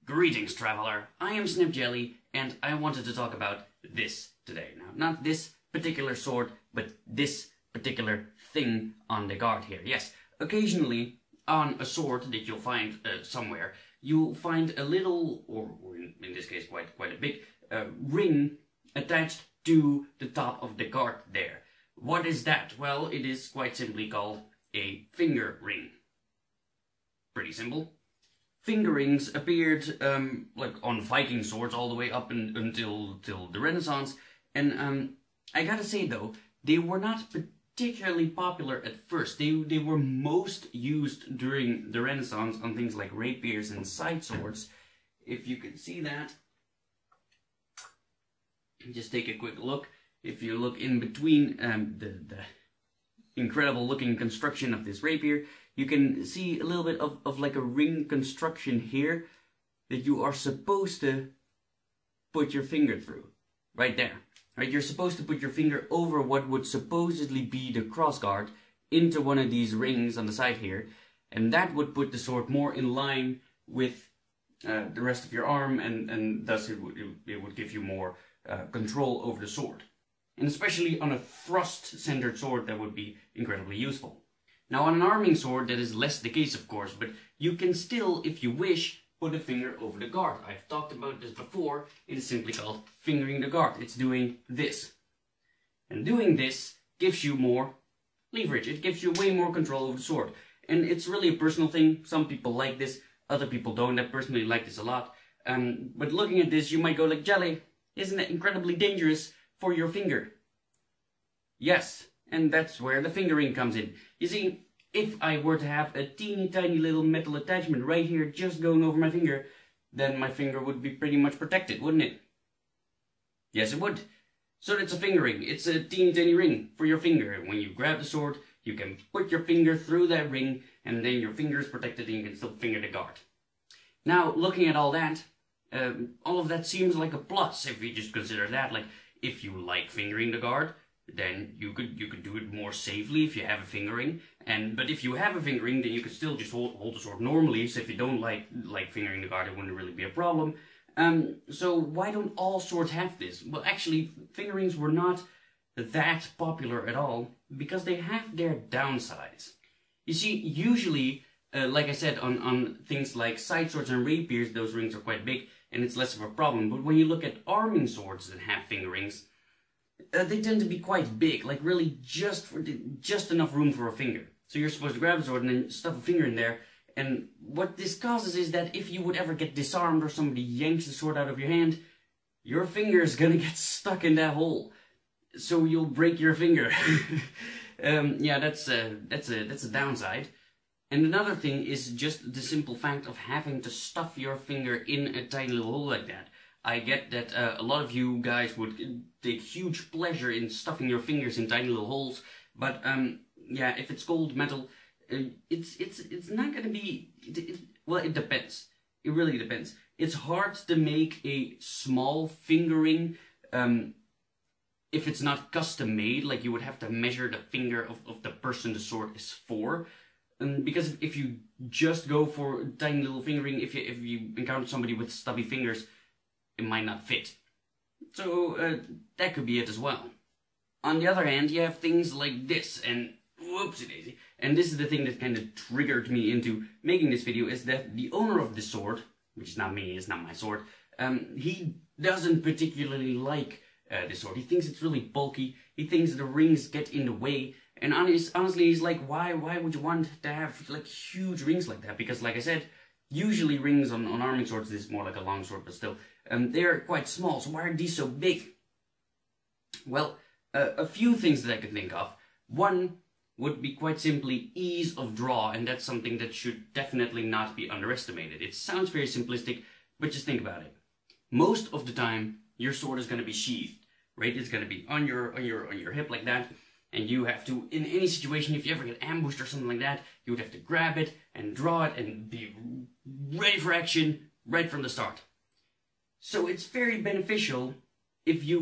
Greetings, traveler. I am SnapJelly, and I wanted to talk about this today. Now, not this particular sword, but this particular thing on the guard here. Yes, occasionally on a sword that you'll find somewhere, you'll find a little, or in this case quite a big, ring attached to the top of the guard there. What is that? Well, it is quite simply called a finger ring. Pretty simple. Finger rings appeared like on Viking swords all the way up until the Renaissance, and I gotta say though, they were not particularly popular at first. They were most used during the Renaissance on things like rapiers and sideswords. If you can see that, just take a quick look. If you look in between the incredible looking construction of this rapier, you can see a little bit of like a ring construction here that you are supposed to put your finger through. Right there. Right? You're supposed to put your finger over what would supposedly be the crossguard into one of these rings on the side here, and that would put the sword more in line with the rest of your arm, and thus it would give you more control over the sword. And especially on a thrust-centered sword, that would be incredibly useful. Now, on an arming sword, that is less the case, of course, but you can still, if you wish, put a finger over the guard. I've talked about this before. It is simply called fingering the guard. It's doing this. And doing this gives you more leverage. It gives you way more control over the sword. And it's really a personal thing. Some people like this, other people don't. I personally like this a lot. But looking at this, you might go like, Jelly, isn't it incredibly dangerous for your finger? Yes, and that's where the fingering comes in. You see, if I were to have a teeny tiny little metal attachment right here just going over my finger, then my finger would be pretty much protected, wouldn't it? Yes, it would. So it's a finger ring. It's a teeny tiny ring for your finger. When you grab the sword, you can put your finger through that ring, and then your finger is protected and you can still finger the guard. Now, looking at all of that seems like a plus if you just consider that. Like, if you like fingering the guard, then you could do it more safely if you have a fingering. But if you have a fingering, then you could still just hold the sword normally. So if you don't like fingering the guard, it wouldn't really be a problem. So why don't all swords have this? Well, actually, fingerings were not that popular at all because they have their downsides. You see, usually, like I said, on things like side swords and rapiers, those rings are quite big and it's less of a problem. But when you look at arming swords that have fingerings, they tend to be quite big, like really just enough room for a finger. So you're supposed to grab a sword and then stuff a finger in there. And what this causes is that if you would ever get disarmed or somebody yanks the sword out of your hand, your finger is gonna get stuck in that hole. So you'll break your finger. Yeah, that's a downside. And another thing is just the simple fact of having to stuff your finger in a tiny little hole like that. I get that a lot of you guys would take huge pleasure in stuffing your fingers in tiny little holes, but yeah, if it's cold metal, it's not gonna be. Well, it depends. It really depends. It's hard to make a small fingering if it's not custom made. Like, you would have to measure the finger of the person the sword is for. Because if you just go for tiny little fingering, if you encounter somebody with stubby fingers, it might not fit. So that could be it as well. On the other hand, you have things like this, and whoopsie daisy. And this is the thing that kind of triggered me into making this video, is that the owner of this sword, which is not me, it's not my sword, he doesn't particularly like this sword. He thinks it's really bulky, he thinks the rings get in the way, and honestly he's like, why would you want to have like huge rings like that? Because like I said, usually rings on arming swords, this is more like a long sword, but still, they're quite small, so why are these so big? Well, a few things that I could think of. One would be quite simply ease of draw, and that's something that should definitely not be underestimated. It sounds very simplistic, but just think about it. Most of the time, your sword is going to be sheathed, right? It's going to be on your hip like that, and you have to, in any situation, if you ever get ambushed or something like that, you would have to grab it and draw it and be ready for action right from the start. So it's very beneficial if you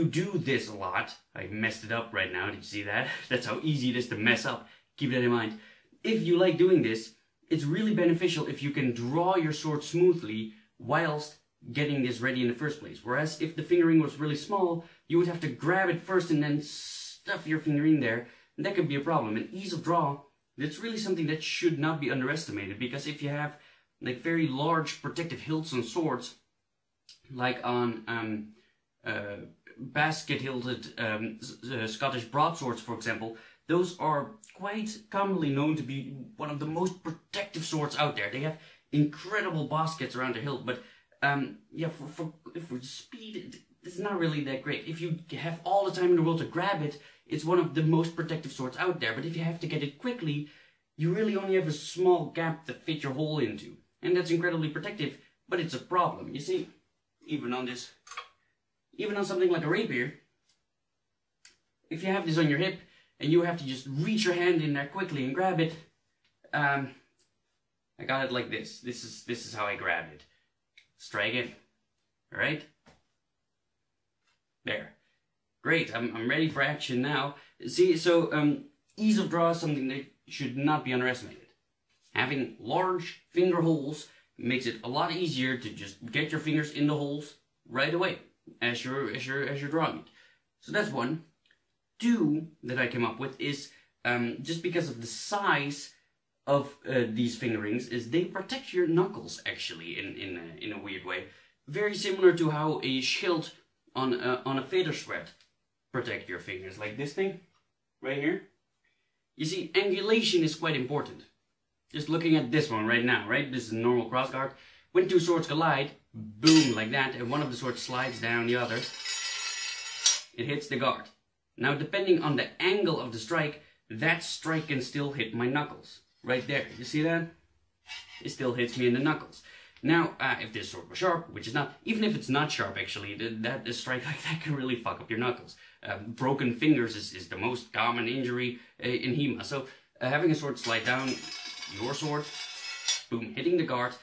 do this a lot. I messed it up right now, did you see that? That's how easy it is to mess up. Keep that in mind. If you like doing this, it's really beneficial if you can draw your sword smoothly whilst getting this ready in the first place. Whereas if the fingering was really small, you would have to grab it first and then stuff your finger in there, and that could be a problem. And ease of draw, that's really something that should not be underestimated, because if you have like very large protective hilts on swords, like on basket-hilted Scottish broadswords, for example, those are quite commonly known to be one of the most protective swords out there. They have incredible baskets around the hilt, but yeah, for speed, it's not really that great. If you have all the time in the world to grab it, it's one of the most protective swords out there. But if you have to get it quickly, you really only have a small gap to fit your hole into. And that's incredibly protective, but it's a problem. You see, even on something like a rapier, if you have this on your hip, and you have to just reach your hand in there quickly and grab it, I got it like this. This is how I grabbed it. Let's try again. Alright? There. Great, I'm ready for action now. See, so ease of draw is something that should not be underestimated. Having large finger holes makes it a lot easier to just get your fingers in the holes right away as you're drawing it. So that's one. Two that I came up with is just because of the size of these fingerings, is they protect your knuckles actually in a weird way, very similar to how a shield on a feather sweat protect your fingers, like this thing right here. You see, angulation is quite important. Just looking at this one right now, right? This is a normal crossguard. When two swords collide, boom, like that, and one of the swords slides down the other, it hits the guard. Now, depending on the angle of the strike, that strike can still hit my knuckles. Right there, you see that? It still hits me in the knuckles. Now, if this sword was sharp, which is not, even if it's not sharp actually, a strike like that can really fuck up your knuckles. Broken fingers is the most common injury in HEMA. So, having a sword slide down your sword, boom, hitting the guard,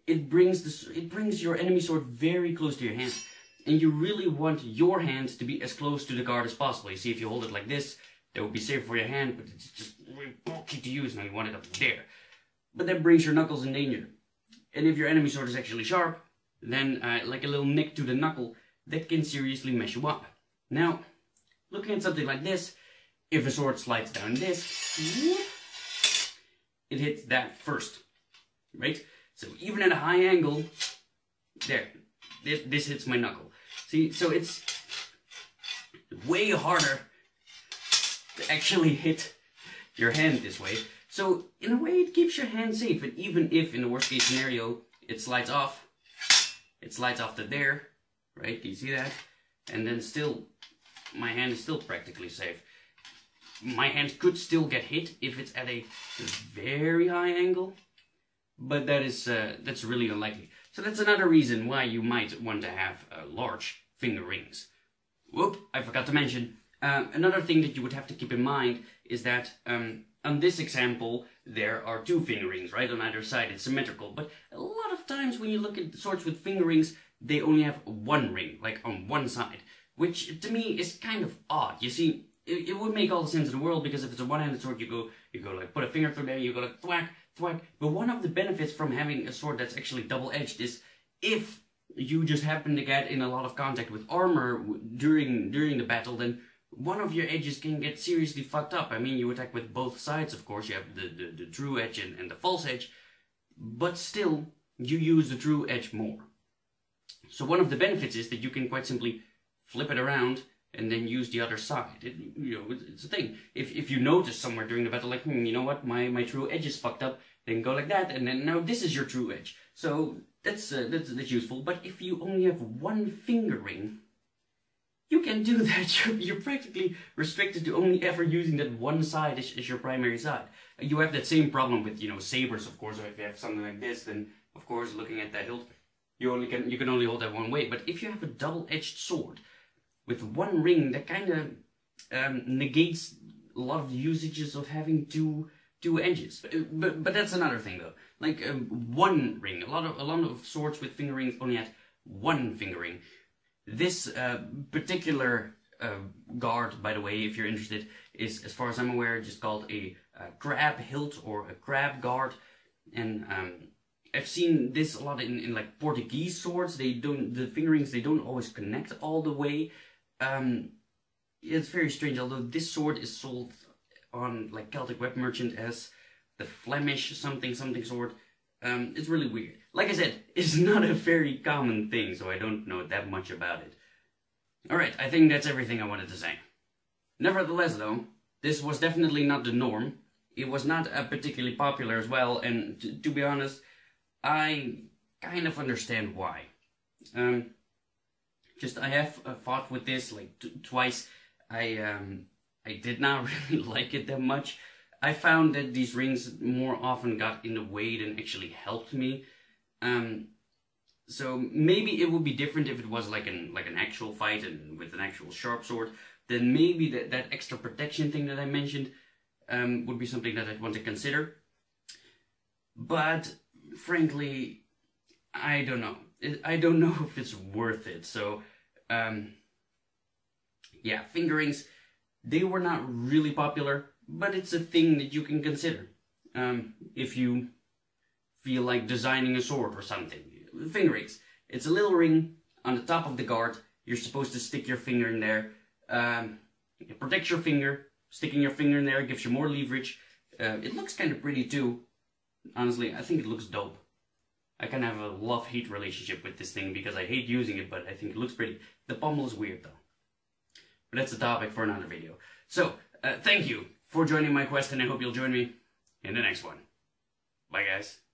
it brings your enemy sword very close to your hand. And you really want your hand to be as close to the guard as possible. You see, if you hold it like this, that would be safe for your hand, but it's just really bulky to use. Now you want it up there. But that brings your knuckles in danger. And if your enemy sword is actually sharp, then like a little nick to the knuckle, that can seriously mess you up. Now, looking at something like this, if a sword slides down this, it hits that first, right? So even at a high angle, there, this hits my knuckle. See, so it's way harder to actually hit your hand this way. So in a way it keeps your hand safe, and even if in the worst case scenario it slides off to there, right? Can you see that? And then still, my hand is still practically safe. My hand could still get hit if it's at a very high angle, but that's really unlikely. So that's another reason why you might want to have large finger rings. Whoop, I forgot to mention. Another thing that you would have to keep in mind is that on this example there are two finger rings, right? On either side, it's symmetrical. But a lot of times when you look at swords with finger rings, they only have one ring, like on one side, which to me is kind of odd. You see, it would make all the sense in the world, because if it's a one-handed sword, you go like put a finger through there, you go like thwack, thwack. But one of the benefits from having a sword that's actually double-edged is if you just happen to get in a lot of contact with armor during the battle, then one of your edges can get seriously fucked up. I mean, you attack with both sides, of course. You have the true edge and the false edge, but still, you use the true edge more. So one of the benefits is that you can quite simply flip it around and then use the other side. It's a thing. If you notice somewhere during the battle, like, you know what, my true edge is fucked up, then go like that, and then now this is your true edge. So that's useful. But if you only have one finger ring, you can do that. You're practically restricted to only ever using that one side as your primary side. You have that same problem with, sabers, of course. Or if you have something like this, then of course, looking at that hilt, you can only hold that one way. But if you have a double-edged sword with one ring, that kind of negates a lot of the usages of having two edges. But that's another thing, though. Like one ring. A lot of swords with finger rings only had one finger ring. This particular guard, by the way, if you're interested, is, as far as I'm aware, just called a crab hilt or a crab guard. And I've seen this a lot in like Portuguese swords. The fingerings, they don't always connect all the way. It's very strange, although this sword is sold on like Celtic Web Merchant as the Flemish something sword. It's really weird. Like I said, it's not a very common thing, so I don't know that much about it. Alright, I think that's everything I wanted to say. Nevertheless though, this was definitely not the norm. It was not particularly popular as well, and to be honest, I kind of understand why. I have fought with this like twice. I did not really like it that much. I found that these rings more often got in the way than actually helped me. So maybe it would be different if it was like an actual fight and with an actual sharp sword. Then maybe that extra protection thing that I mentioned would be something that I'd want to consider. But frankly, I don't know. I don't know if it's worth it. So, yeah, fingerings, they were not really popular, but it's a thing that you can consider. If you feel like designing a sword or something. Fingerings. It's a little ring on the top of the guard. You're supposed to stick your finger in there. It protects your finger. Sticking your finger in there gives you more leverage. It looks kind of pretty too. Honestly, I think it looks dope. I kind of have a love-hate relationship with this thing because I hate using it, but I think it looks pretty. The pommel is weird though. But that's a topic for another video. So, thank you for joining my quest, and I hope you'll join me in the next one. Bye guys.